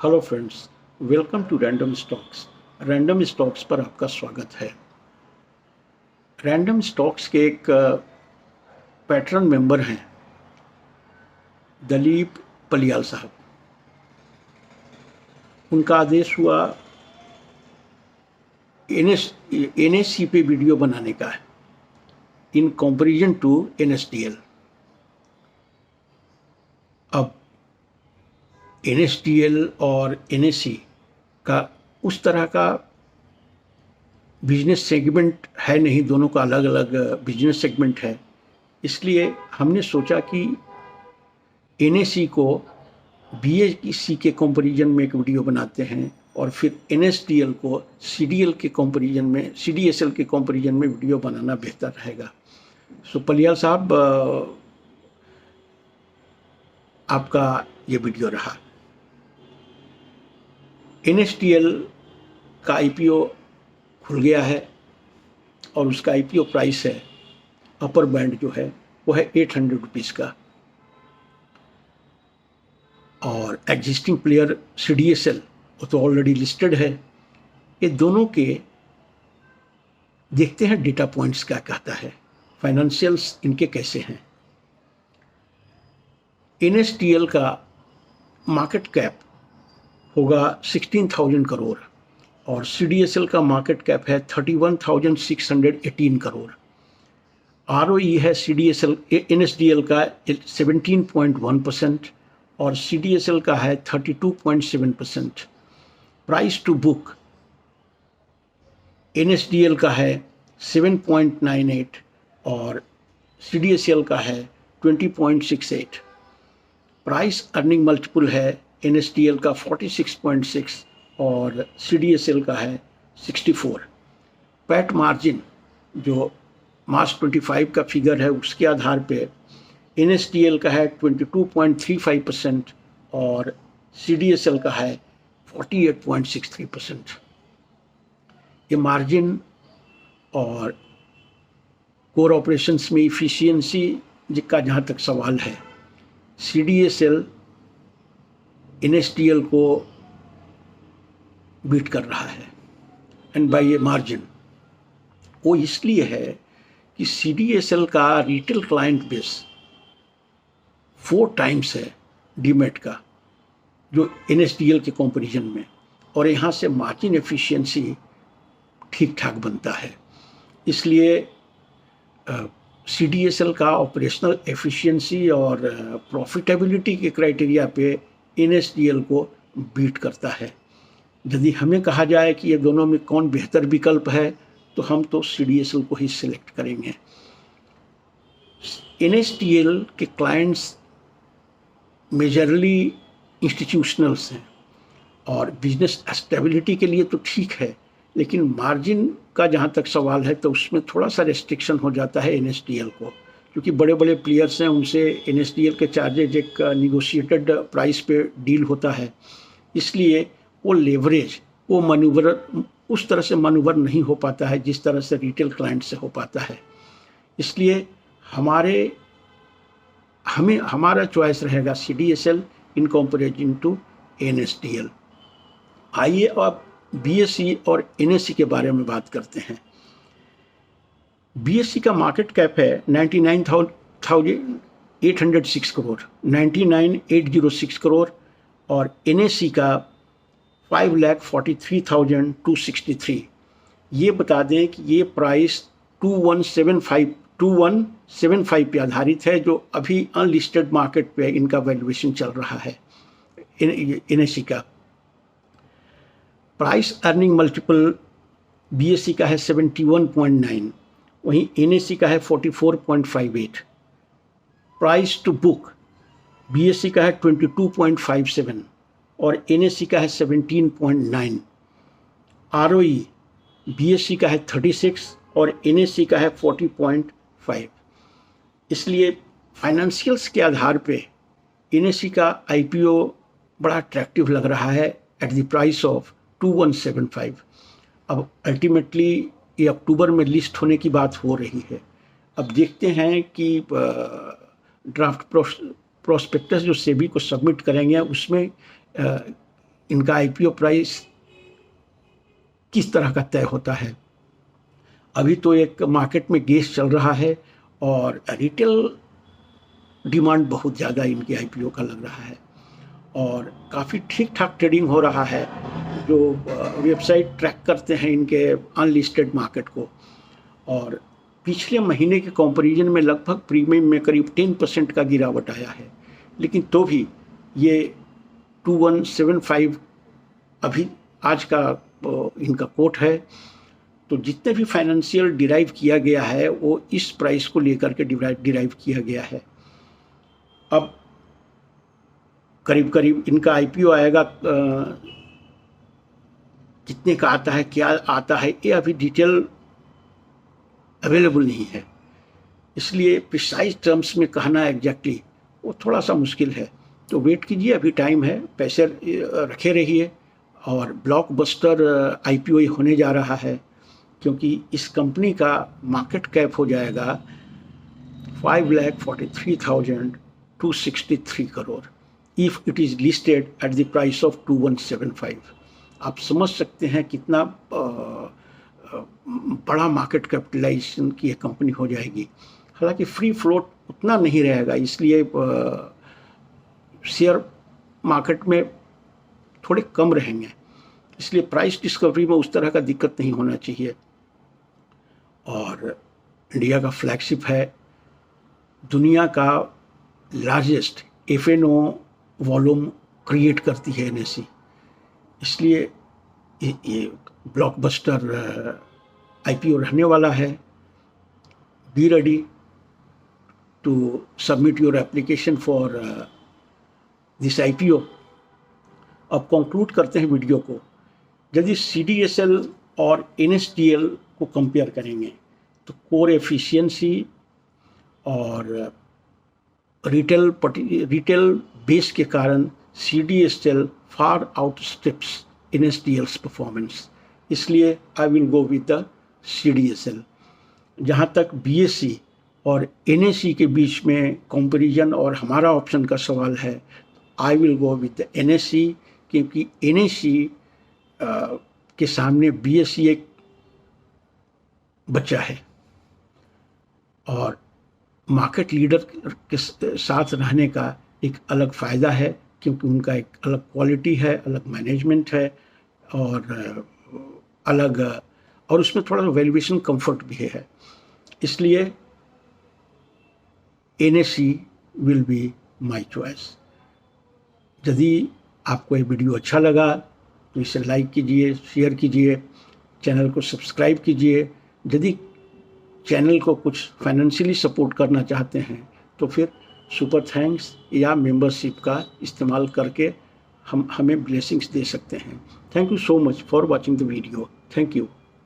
Hello friends, welcome to random stocks. Random stocks पर आपका स्वागत है। रैंडम स्टॉक्स के एक पैटर्न मेंबर हैं दलीप पलियाल साहब। उनका आदेश हुआ एनएससी पे वीडियो बनाने का है इन कंपैरिजन टू एनएसडीएल। अब एनएसडीएल और एनएससी का उस तरह का बिजनेस सेगमेंट है नहीं, दोनों का अलग अलग बिजनेस सेगमेंट है। इसलिए हमने सोचा कि एनएससी को बीएसई के कंपैरिजन में एक वीडियो बनाते हैं और फिर एनएसडीएल को सीडीएल के कंपैरिजन में, सीडीएसएल के कंपैरिजन में वीडियो बनाना बेहतर रहेगा। सो पलियाल साहब, आपका ये वीडियो रहा। एनएसडीएल का आईपीओ खुल गया है और उसका आईपीओ प्राइस है, अपर बैंड जो है वो है 800 रुपीज़ का। और एग्जिस्टिंग प्लेयर सीडीएसएल वो तो ऑलरेडी लिस्टेड है। ये दोनों के देखते हैं डेटा पॉइंट्स क्या कहता है, फाइनेंशियल्स इनके कैसे हैं। एनएसडीएल का मार्केट कैप होगा 16,000 करोड़ और सीडीएसएल का मार्केट कैप है 31,618 करोड़। आरओई है सीडीएसएल एनएसडीएल का 17.1% और सीडीएसएल का है 32.7%। प्राइस टू बुक एनएसडीएल का है 7.98 और सीडीएसएल का है 20.68। प्राइस अर्निंग मल्टीपल है एनएसडीएल का 46.6 और सीडीएसएल का है 64। पैट मार्जिन जो मार्च 25 का फिगर है उसके आधार पे एनएसडीएल का है 22.35% और सीडीएसएल का है 48.63%। ये मार्जिन और कोर ऑपरेशंस में इफिशियंसी जिसका जहाँ तक सवाल है, सीडीएसएल एनएसडीएल को बीट कर रहा है एंड बाय ये मार्जिन। वो इसलिए है कि सीडीएसएल का रिटेल क्लाइंट बेस 4 टाइम्स है डीमैट का जो एनएसडीएल के कंपैरिजन में, और यहाँ से मार्जिन एफिशिएंसी ठीक ठाक बनता है। इसलिए सीडीएसएल का ऑपरेशनल एफिशिएंसी और प्रॉफिटेबिलिटी के क्राइटेरिया पे एनएसडीएल को बीट करता है। यदि हमें कहा जाए कि ये दोनों में कौन बेहतर विकल्प है तो हम तो सीडीएसएल को ही सिलेक्ट करेंगे। एनएसडीएल के क्लाइंट्स मेजरली इंस्टीट्यूशनल्स हैं और बिजनेस स्टेबिलिटी के लिए तो ठीक है, लेकिन मार्जिन का जहाँ तक सवाल है तो उसमें थोड़ा सा रेस्ट्रिक्शन हो जाता है एनएसडीएल को, क्योंकि बड़े बड़े प्लेयर्स हैं, उनसे एनएसडीएल के चार्जेज एक निगोशिएटेड प्राइस पे डील होता है। इसलिए वो लेवरेज, वो मनूवर उस तरह से मनूवर नहीं हो पाता है जिस तरह से रिटेल क्लाइंट से हो पाता है। इसलिए हमारा चॉइस रहेगा CDSL in comparison to NSDL. आइए अब बीएसई और एनएससी के बारे में बात करते हैं। बीएसई का मार्केट कैप है 99,806 करोड़, 99,806 करोड़ और एनएससी का 5,43,263। ये बता दें कि ये प्राइस 2175 पे आधारित है, जो अभी अनलिस्टेड मार्केट पे इनका वैल्यूएशन चल रहा है। एनएससी का प्राइस अर्निंग मल्टीपल बीएसई का है 71.9, वहीं एनएससी का है 44.58। प्राइस टू बुक बीएसई का है 22.57 और एनएससी का है 17.9। आरओई बीएसई का है 36 और एनएससी का है 40.5। इसलिए फाइनेंशियल्स के आधार पे एनएससी का आईपीओ बड़ा अट्रैक्टिव लग रहा है एट द प्राइस ऑफ 2175। अब अल्टीमेटली ये अक्टूबर में लिस्ट होने की बात हो रही है। अब देखते हैं कि ड्राफ्ट प्रोस्पेक्टस जो सेबी को सबमिट करेंगे उसमें इनका आईपीओ प्राइस किस तरह का तय होता है। अभी तो एक मार्केट में गेस चल रहा है और रिटेल डिमांड बहुत ज़्यादा इनके आईपीओ का लग रहा है और काफ़ी ठीक ठाक ट्रेडिंग हो रहा है। जो वेबसाइट ट्रैक करते हैं इनके अनलिस्टेड मार्केट को, और पिछले महीने के कंपैरिजन में लगभग प्रीमियम में करीब 10% का गिरावट आया है, लेकिन तो भी ये 2175 अभी आज का इनका कोट है। तो जितने भी फाइनेंशियल डिराइव किया गया है वो इस प्राइस को लेकर के डिराइव किया गया है। अब करीब करीब इनका आईपीओ आएगा, कितने का आता है, क्या आता है, ये अभी डिटेल अवेलेबल नहीं है, इसलिए प्रिसाइज टर्म्स में कहना एग्जैक्टली वो थोड़ा सा मुश्किल है। तो वेट कीजिए, अभी टाइम है, पैसे रखे रहिए। और ब्लॉकबस्टर आईपीओ होने जा रहा है क्योंकि इस कंपनी का मार्केट कैप हो जाएगा 5,43,263 crore if it is listed at the price of 2175। आप समझ सकते हैं कितना बड़ा मार्केट कैपिटलाइजेशन की एक कंपनी हो जाएगी। हालांकि फ्री फ्लोट उतना नहीं रहेगा, इसलिए शेयर मार्केट में थोड़े कम रहेंगे, इसलिए प्राइस डिस्कवरी में उस तरह का दिक्कत नहीं होना चाहिए। और इंडिया का फ्लैगशिप है, दुनिया का लार्जेस्ट एफएनओ वॉल्यूम क्रिएट करती है एनएससी, इसलिए ये ब्लॉकबस्टर आईपीओ रहने वाला है। Be ready to submit your application for this IPO. अब कंक्लूड करते हैं वीडियो को। यदि सीडीएसएल और एनएसडीएल को कंपेयर करेंगे तो कोर एफिशिएंसी और रिटेल बेस के कारण सीडीएसएल फार आउटस्टेप्स एनएसडीएल्स परफॉर्मेंस, इसलिए I will go with the CDSL. जहाँ तक बीएससी और एनएससी के बीच में कंपैरिजन और हमारा ऑप्शन का सवाल है, I will go with the NSC, क्योंकि एनएससी के सामने बीएससी एक बच्चा है और मार्केट लीडर के साथ रहने का एक अलग फ़ायदा है, क्योंकि उनका एक अलग क्वालिटी है, अलग मैनेजमेंट है और अलग, और उसमें थोड़ा सा वैल्यूएशन कंफर्ट भी है। इसलिए NSC will be my choice. यदि आपको ये वीडियो अच्छा लगा तो इसे लाइक कीजिए, शेयर कीजिए, चैनल को सब्सक्राइब कीजिए। यदि चैनल को कुछ फाइनेंशियली सपोर्ट करना चाहते हैं तो फिर सुपर थैंक्स या मेंबरशिप का इस्तेमाल करके हमें ब्लेसिंग्स दे सकते हैं। Thank you so much for watching the video. Thank you.